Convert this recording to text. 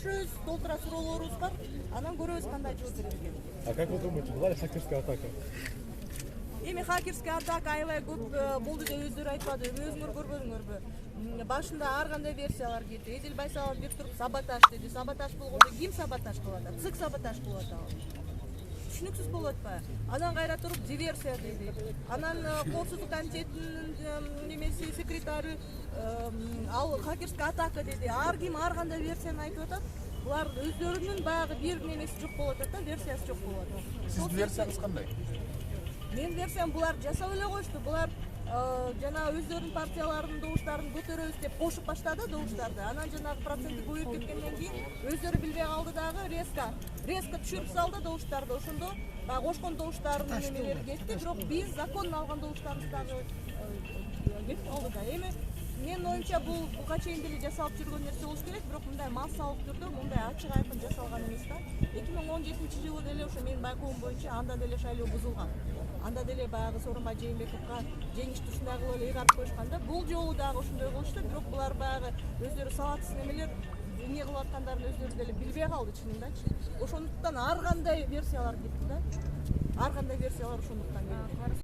көрүшөбүз, толтура суроолорубуз бар. Анан көрөбүз кандай жооп берет экен. А как вы думаете, была ли хакерская атака? Эми хакерская атака аябай көп болду деп өздөрү айтпады. Өзүңөр көрбөдүңөрбү? Башында ар кандай версиялар кетти. Эдил Байсалов бир туруп саботаж деди. Саботаж болгондо ким саботаж кылып атат? ЦИК саботаж кылып атабы? Түшүнүксүз болуп атпайбы? Анан кайра туруп диверсия деди. Анан коопсуздук комитетинин немеси секретары ал хакерская атака деди. Ар ким ар кандай версияны айтып атат. Булар өздөрүнүн баягы бир немеси жок болуп атат да, версиясы жок болуп атат. Сиздин версияңыз кандай? Менин версиям булар жасап эле коюшту. Булар жана өздөрүнүн партияларынын добуштарын көтөрөбүз деп кошуп баштады добуштарды. Анан жанагы проценти көбөйүп кеткенден кийин өздөрү билбей калды дагы резко түшүрүп салды добуштарды. Ошондо баягы кошкон добуштардын немелери кетти, бирок биз законно алган добуштарыбыз дагы кетип калды да. Эми менин оюмча бул буга чейин деле жасалып жүргөн нерсе болуш керек, бирок мындай массалык түрдө мындай ачык айкын жасалган эмес да. 2017-жылы деле ошо менин байкоом боюнча анда деле шайлоо бузулган. Анда деле баягы Сооронбай Жээнбековго жеңиштүү ушундай кылып эле ыйгарып коюшкан да. Бул жолу дагы ошондой кылышту, бирок булар баягы өздөрү сабатсыз немелер эмне кылып аткандарын өздөрү деле билбей калды чынындачы. Ошондуктан ар кандай версиялар кетти да. Ар кандай версиялар ошондуктан кетти.